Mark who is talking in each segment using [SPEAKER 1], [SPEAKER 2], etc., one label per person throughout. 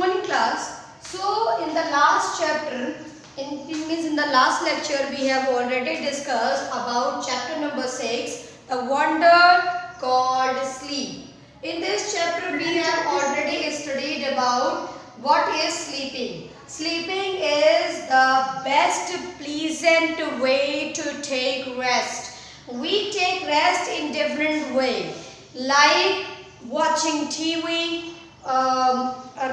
[SPEAKER 1] morning class. So in the last chapter, in the last lecture, we have already discussed about chapter number 6, the wonder called sleep. In this chapter, we have already studied about what is sleeping. Sleeping is the best pleasant way to take rest. We take rest in different ways, like watching TV,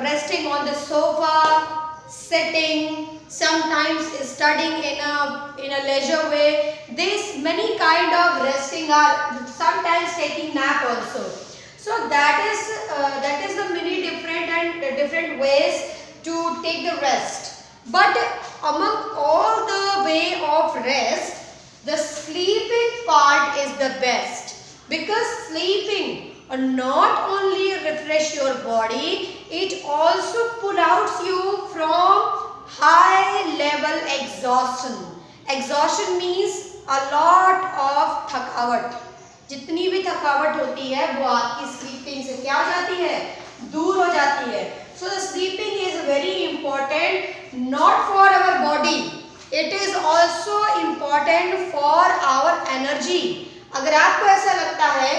[SPEAKER 1] resting on the sofa, sitting, sometimes studying in a leisure way. These many kind of resting are sometimes taking nap also. So that is the many different ways to take the rest. But among all the way of rest, the sleeping part is the best, because sleeping not only refresh your body, it also pull out you from high level exhaustion. Exhaustion means a lot of थकावट. जितनी भी थकावट होती है वो आपकी sleeping से क्या हो जाती है, दूर हो जाती है. So the sleeping is very important, not for our body, it is also important for our energy. अगर आपको ऐसा लगता है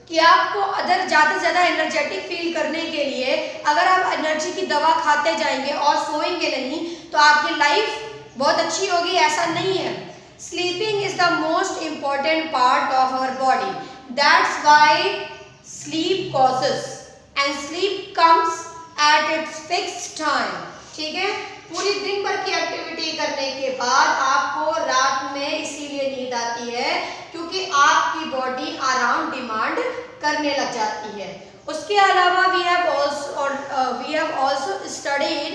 [SPEAKER 1] कि आपको अदर ज़्यादा से ज़्यादा एनर्जेटिक फील करने के लिए अगर आप एनर्जी की दवा खाते जाएंगे और सोएंगे नहीं तो आपकी लाइफ बहुत अच्छी होगी, ऐसा नहीं है. Sleeping is the most important part of our body. That's why sleep causes, and sleep comes at its fixed time. ठीक है, पूरी दिन भर की एक्टिविटी करने के बाद आपको रात में इसीलिए नींद आती है क्योंकि आपकी बॉडी आराम डिमांड करने लग जाती है. उसके अलावा we have also studied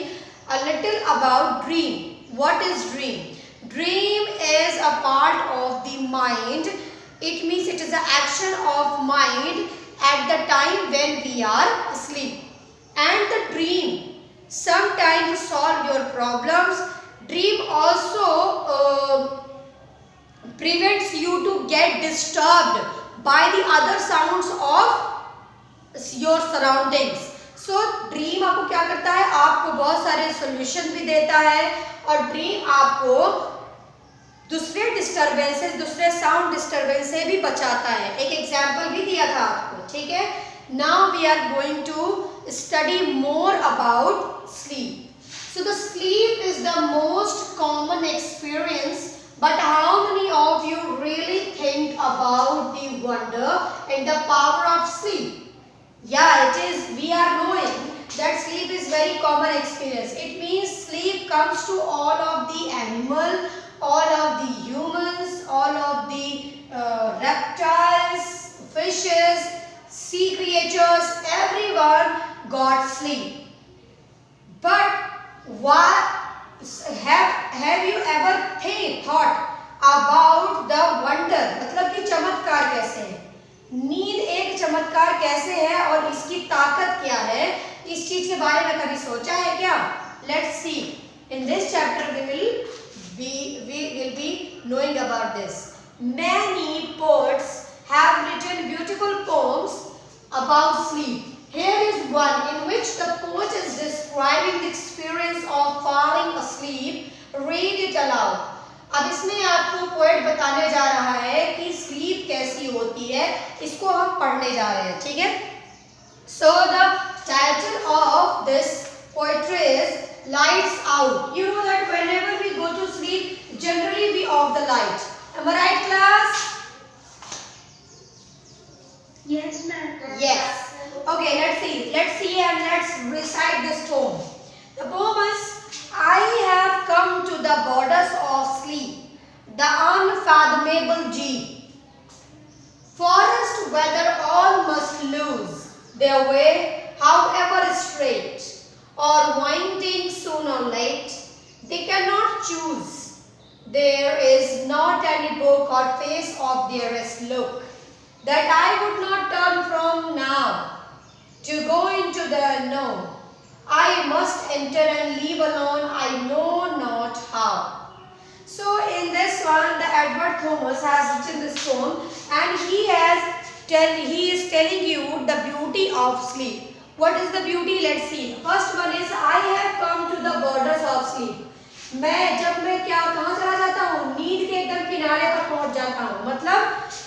[SPEAKER 1] a little about dream. What is dream? Dream is a part of the mind. It means it is the action of mind at the time when we are asleep. And the dream sometimes solve your problems. Dream also prevents you to get disturbed by the other sounds of your surroundings. So dream आपको क्या करता है, आपको बहुत सारे solution भी देता है और ड्रीम आपको दूसरे डिस्टर्बेंसेस, दूसरे साउंड डिस्टर्बेंस से भी बचाता है. एक एग्जाम्पल भी दिया था आपको. ठीक है, now we are going to study more about sleep. So the sleep is the most common experience. But how many of you really think about the wonder and the power of sleep? Yeah, it is. We are knowing that sleep is very common experience. It means sleep comes to all of the animal, all of the humans, all of the reptiles, fishes, sea creatures. Everyone got sleep. But what? Have you ever thought about the wonder? मतलब कि चमत्कार कैसे है, नींद एक चमत्कार कैसे है और इसकी ताकत क्या है, इस चीज के बारे में कभी सोचा है क्या? Let's see. In this chapter we will be knowing about this. Many poets have written beautiful poems about sleep. Here is one in which the poet is describing the experience of falling asleep. Read it aloud. अब इसमें आपको poet बताने जा रहा है कि sleep कैसी होती है, इसको हम पढ़ने जा रहे हैं. ठीक है, so the title of this poetry is Lights Out. You know that whenever we go to sleep, generally we off the light. Am I right, class?
[SPEAKER 2] Yes, ma'am.
[SPEAKER 1] Yes. Okay, let's see and let's recite this poem. The poem is, I have come to the borders of sleep, the unfathomable deep. Forest whether all must lose their way, however straight, or winding soon or late, they cannot choose. There is not any book or face of dearest look that I would not turn from now. To go into the unknown, I must enter and leave alone, I know not how. So in this one, the Edward Thomas has written this poem, and he is telling you the beauty of sleep. What is the beauty? Let's see. First one जब मैं क्या कहाँ चला जाता हूँ, नींद के एकदम किनारे पर पहुंच जाता हूँ। मतलब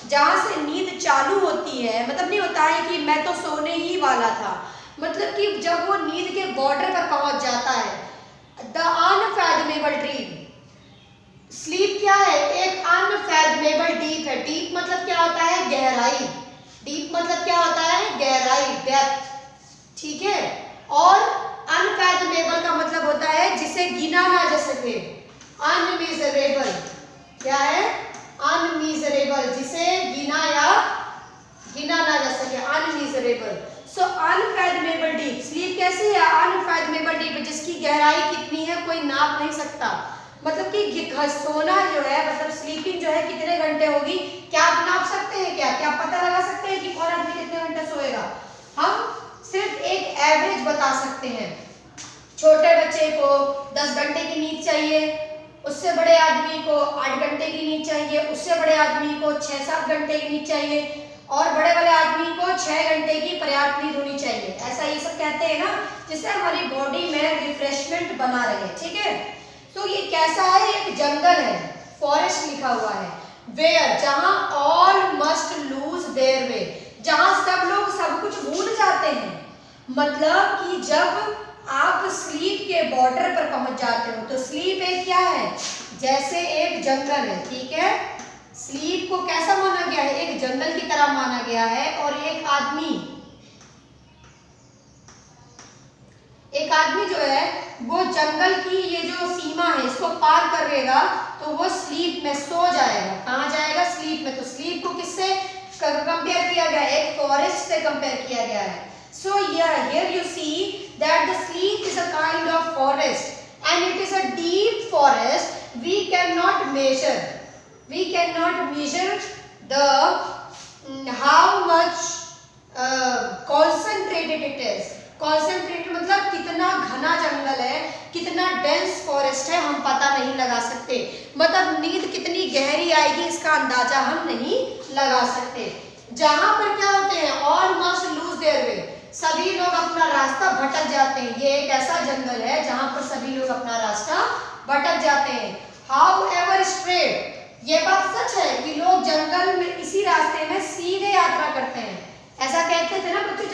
[SPEAKER 1] जहाँ से नींद चालू होती है, मतलब नहीं होता है कि मैं तो सोने ही वाला था, मतलब कि जब वो नींद के बॉर्डर पर पहुंच जाता है। द अनफैथमेबल ड्रीम, स्लीप क्या है, एक अनफैथमेबल डीप है। डीप मतलब क्या होता है, गहराई। डीप मतलब क्या होता है, गहराई, डेप्थ, ठीक है। और अनफैथमेबल का मतलब होता है जिसे गिना ना जा सके। अनमेजरेबल क्या है, अनमेजरेबल, जिसे गिना ना जा सके, अनमेजरेबल। सो अनफैथमेबल डीप, स्लीप कैसी है, अनफैथमेबल डीप, जिसकी गहराई कितनी है कोई नाप नहीं सकता। मतलब कि सोना जो है, मतलब स्लीपिंग जो है कितने घंटे होगी, क्या आप नाप सकते हैं, क्या पता लगा सकते हैं कि कौन आदमी कितने घंटे सोएगा? हम सिर्फ एक एवरेज बता सकते हैं। छोटे बच्चे को 10 घंटे की नींद चाहिए, उससे बड़े आदमी को 8 घंटे की नींद चाहिए, उससे बड़े आदमी को 6-7 घंटे की नींद चाहिए, और बड़े वाले आदमी को 6 घंटे की पर्याप्त नींद होनी चाहिए। ऐसा ये सब कहते हैं ना, जिससे हमारी बॉडी में रिफ्रेशमेंट बना रहे, ठीक है। तो ये कैसा है, एक जंगल है, फॉरेस्ट लिखा हुआ है। वेयर, जहां all must lose their way, जहां सब लोग सब कुछ भूल जाते हैं। मतलब कि जब आप स्लीप के बॉर्डर पर पहुंच जाते हो, तो स्लीप एक क्या है, जैसे एक जंगल है, ठीक है। स्लीप को कैसा माना गया है, एक जंगल की तरह माना गया है। और एक आदमी जो है वो जंगल की ये जो सीमा है इसको पार कर लेगा तो वो स्लीप में सो जाएगा। कहाँ जाएगा, स्लीप में। तो स्लीप को किससे कंपेयर किया गया है, एक फॉरेस्ट से कंपेयर किया गया है। So here you see that the sleep is a kind of forest, and it is a deep forest. We cannot measure the how much concentrated it is. Concentrated मतलब कितना घना जंगल है, कितना डेंस फॉरेस्ट है, हम पता नहीं लगा सकते। मतलब नींद कितनी गहरी आएगी इसका अंदाजा हम नहीं लगा सकते। जहां पर क्या होते हैं, all must lose their way, सभी लोग अपना रास्ता भटक जाते हैं। ये एक ऐसा जंगल है जहां पर सभी लोग अपना रास्ता भटक जाते हैं। However straight, ये बात सच है कि लोग जंगल में इसी रास्ते में सीधे यात्रा करते हैं। ऐसा कहते थे ना बच्चों,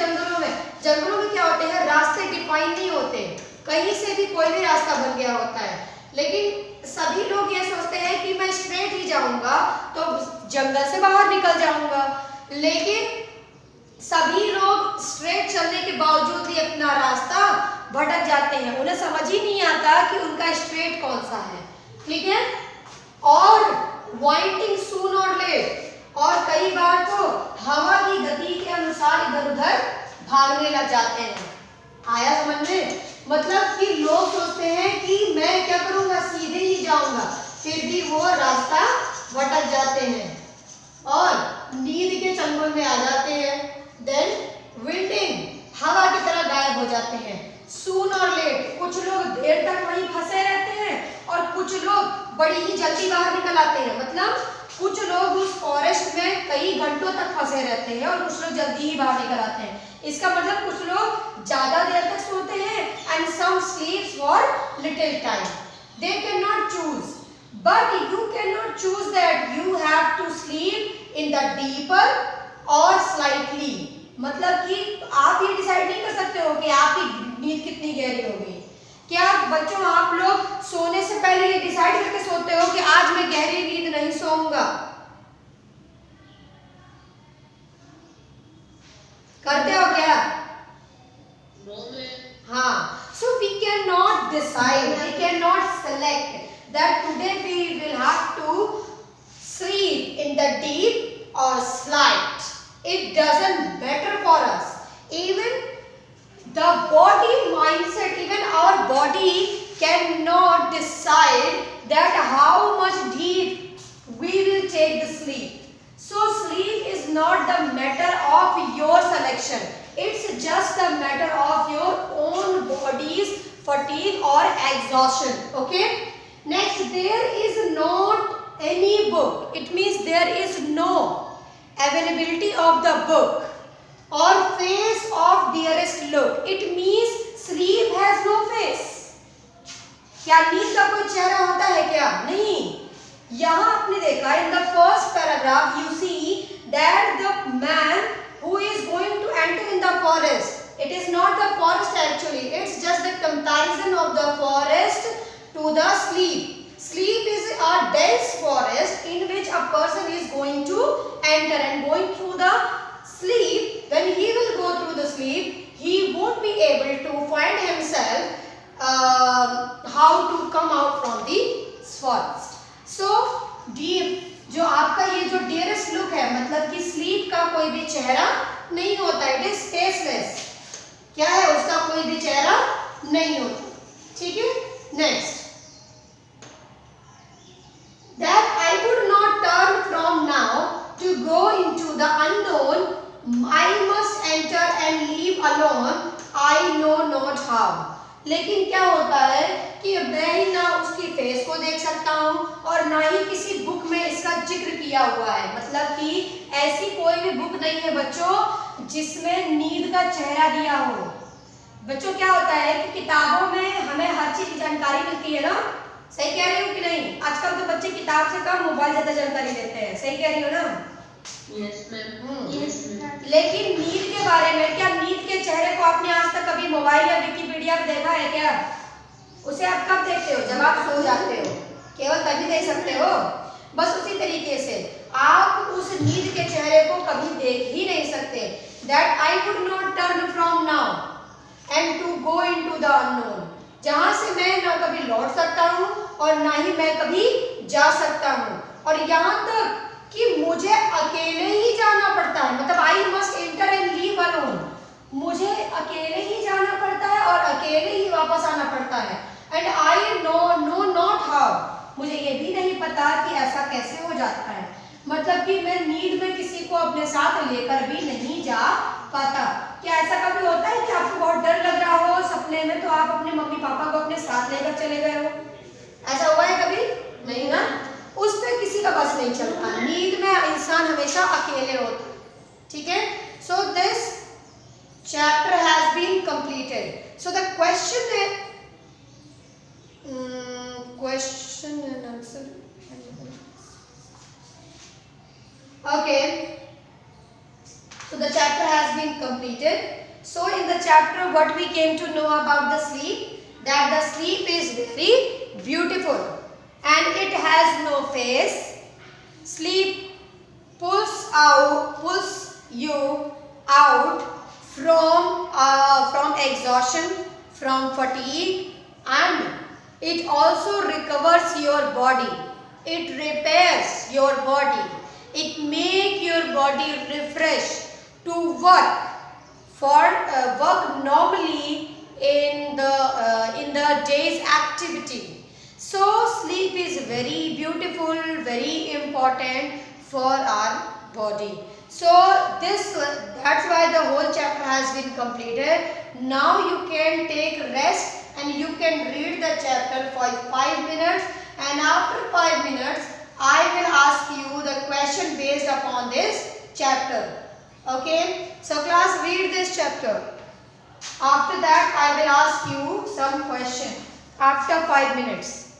[SPEAKER 1] जंगलों में क्या होते हैं, रास्ते डिफाइन नहीं होते, कहीं से भी कोई भी रास्ता बन गया होता है। लेकिन सभी लोग ये सोचते हैं कि मैं स्ट्रेट ही जाऊंगा तो जंगल से बाहर निकल जाऊंगा। लेकिन सभी लोग स्ट्रेट चलने के बावजूद भी अपना रास्ता भटक जाते हैं। उन्हें समझ ही नहीं आता कि उनका स्ट्रेट कौन सा है, ठीक है। और वाइंडिंग सून और लेट, और कई बार तो हवा की गति के अनुसार इधर उधर भागने लग जाते हैं। आया समझ में? मतलब कि लोग सोचते हैं कि मैं क्या करूंगा, सीधे ही जाऊंगा, फिर भी वो रास्ता भटक जाते हैं और नींद के चंगुल में आ जाते हैं। देन विंडिंग, हवा की तरह गायब हो जाते हैं। सून और लेट, कुछ लोग देर तक वहीं फंसे रहते हैं और कुछ लोग बड़ी ही जल्दी बाहर निकल आते हैं। मतलब कुछ लोग उस फॉरेस्ट में कई घंटों तक फंसे रहते हैं और कुछ लोग जल्दी ही बाहर निकल आते हैं। इसका मतलब कुछ लोग ज्यादा देर तक सोते हैं and some sleeps for little time. They can not choose, but you can not choose that you have to sleep in the deeper or slightly. मतलब कि आप ये डिसाइड नहीं कर सकते हो कि आपकी नींद कितनी गहरी होगी। क्या बच्चों आप लोग सोने से पहले ये डिसाइड करके सोते हो कि आज मैं गहरी नींद नहीं सोऊंगा? करते हो क्या? हाँ। So we cannot decide, we cannot select that today we will have to sleep in the deep or slight. It doesn't matter for us. Even the body mindset, even our body cannot decide that how much deep we will take the sleep. So sleep is not the matter of your selection. It's just a matter of your own body's fatigue or exhaustion. Okay? Next, there is not any book. It means there is no availability of the book or face of dearest look. It means sleep has no face. क्या नींद का कोई चेहरा होता है क्या? नहीं। यहाँ आपने देखा in the first paragraph you see that the man who is going to enter in the forest. It is not the forest actually. It's just the comparison of the forest to the sleep. Sleep is a dense forest in which a person is going to enter, and going through the sleep, when he will go through the sleep, he won't be able to find himself how to come out from the forest. So deep जो आपका ये जो dearest look है, मतलब कि sleep का कोई भी चेहरा नहीं होता, इट इज फेसलेस। क्या है? उसका कोई भी चेहरा नहीं होता। ठीक है, next, that I would not turn from now to go into the unknown, I must enter and leave alone, I know not how. लेकिन क्या होता है कि मैं ही ना उसकी फेस को देख सकता हूँ और ना ही किसी बुक में इसका जिक्र किया हुआ है। मतलब कि ऐसी कोई भी बुक नहीं है बच्चों जिसमें नींद का चेहरा दिया हो। बच्चों क्या होता है कि किताबों में हमें हर चीज की जानकारी मिलती है ना, सही कह रही हो कि नहीं? आजकल तो बच्चे किताब से कम मोबाइल ज्यादा जानकारी लेते हैं, सही कह रही हो ना?
[SPEAKER 2] Yes ma'am, yes ma'am.
[SPEAKER 1] लेकिन नींद के बारे में, क्या नींद के चेहरे को आपने आज तक कभी मोबाइल या विकिपीडिया पे देखा है क्या? उसे आप कब देखते हो? जब आप सो जाते हो, केवल तभी देख सकते हो। बस उसी तरीके से आप उस नींद के चेहरे को कभी देख ही नहीं सकते। That I would not turn from now and to go into the unknown, जहां से मैं ना कभी लौट सकता हूँ और ना ही मैं कभी जा सकता हूँ। और यहाँ तक कि मुझे अकेले ही जाना पड़ता है, मतलब आई must enter and leave alone, मुझे अकेले ही जाना पड़ता है और अकेले ही वापस आना पड़ता है। And I know not how, मुझे ये भी नहीं पता कि ऐसा कैसे हो जाता है। मतलब कि मैं नींद में किसी को अपने साथ लेकर भी नहीं जा पाता। क्या ऐसा कभी होता है कि आपको बहुत डर लग रहा हो सपने में, तो आप अपने मम्मी पापा को अपने साथ लेकर चले गए हो? ऐसा हुआ है कभी? नहीं ना, उस पर किसी का बस नहीं चलता। नींद में इंसान हमेशा अकेले होता है। ठीक है, so this chapter has been completed. So the question and answer. Okay, so the chapter has been completed. So in the chapter what we came to know about the sleep, that the sleep is very beautiful and it has no face. Sleep pulls you out from exhaustion, from fatigue, and it also recovers your body. It repairs your body. It makes your body refresh to work normally in the day's activity. So sleep is very beautiful, very important for our body. So that's why the whole chapter has been completed. Now you can take rest and you can read the chapter for 5 minutes, and after 5 minutes I will ask you the question based upon this chapter. Okay, so class, read this chapter. After that I will ask you some question after 5 minutes.